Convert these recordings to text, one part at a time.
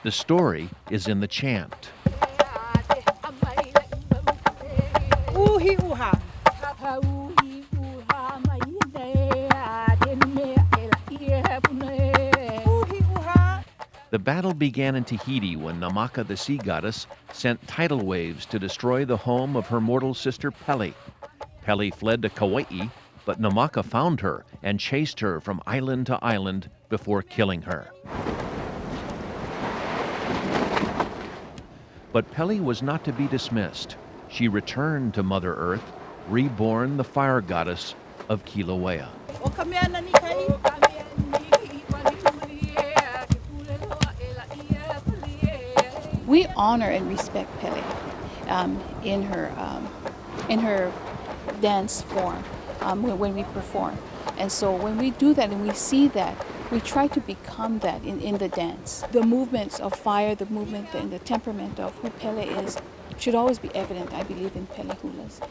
The story is in the chant. The battle began in Tahiti when Namaka, the sea goddess, sent tidal waves to destroy the home of her mortal sister Pele. Pele fled to Kauai, but Namaka found her and chased her from island to island before killing her. But Pele was not to be dismissed. She returned to Mother Earth, reborn the fire goddess of Kilauea. We honor and respect Pele in her dance form when we perform. And so when we do that and we see that, we try to become that in the dance. The movements of fire, the movement and the temperament of who Pele is should always be evident, I believe, in Pele hulas.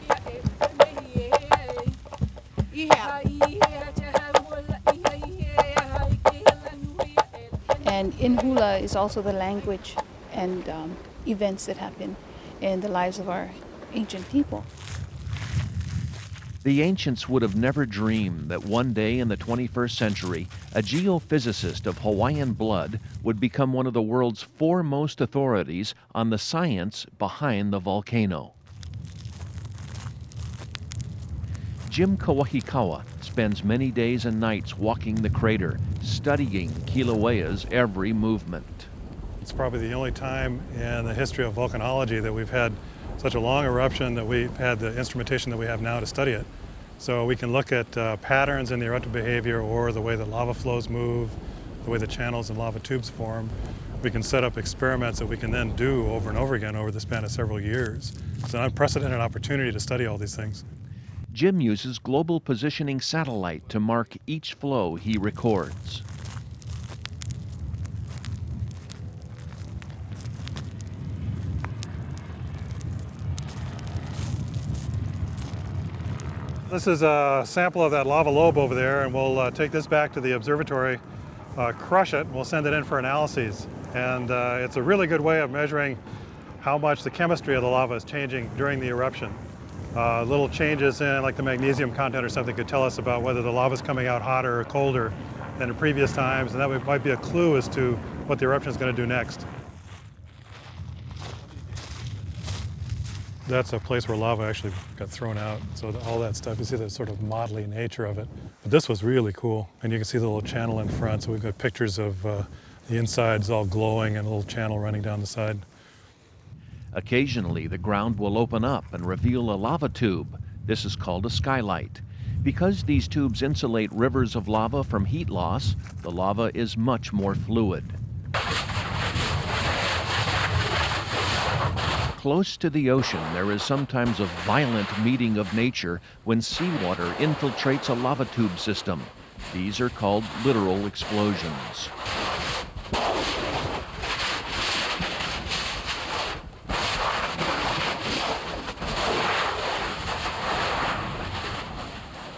And in hula is also the language and events that happen in the lives of our ancient people. The ancients would have never dreamed that one day in the 21st century, a geophysicist of Hawaiian blood would become one of the world's foremost authorities on the science behind the volcano. Jim Kawahikawa spends many days and nights walking the crater, studying Kilauea's every movement. It's probably the only time in the history of volcanology that we've had such a long eruption that we've had the instrumentation that we have now to study it. So we can look at patterns in the eruptive behavior or the way that lava flows move, the way the channels and lava tubes form. We can set up experiments that we can then do over and over again over the span of several years. It's an unprecedented opportunity to study all these things. Jim uses global positioning satellite to mark each flow he records. This is a sample of that lava lobe over there, and we'll take this back to the observatory, crush it, and we'll send it in for analyses. And it's a really good way of measuring how much the chemistry of the lava is changing during the eruption. Little changes in like the magnesium content or something could tell us about whether the lava is coming out hotter or colder than in previous times, and that might be a clue as to what the eruption is going to do next. That's a place where lava actually got thrown out. So all that stuff, you see the sort of modelly nature of it. But this was really cool. And you can see the little channel in front. So we've got pictures of the insides all glowing and a little channel running down the side. Occasionally, the ground will open up and reveal a lava tube. This is called a skylight. Because these tubes insulate rivers of lava from heat loss, the lava is much more fluid. Close to the ocean, there is sometimes a violent meeting of nature when seawater infiltrates a lava tube system. These are called littoral explosions.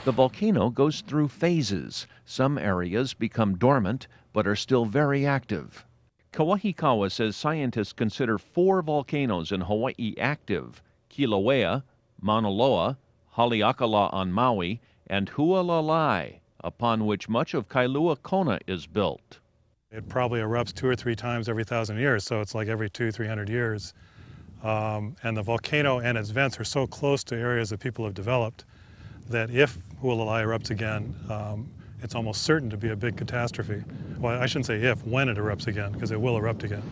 The volcano goes through phases. Some areas become dormant, but are still very active. Kawahikawa says scientists consider 4 volcanoes in Hawaii active: Kilauea, Mauna Loa, Haleakala on Maui, and Hualalai, upon which much of Kailua Kona is built. It probably erupts 2 or 3 times every 1,000 years, so it's like every 200-300 years. And the volcano and its vents are so close to areas that people have developed that if Hualalai erupts again, it's almost certain to be a big catastrophe. Well, I shouldn't say if, when it erupts again, because it will erupt again.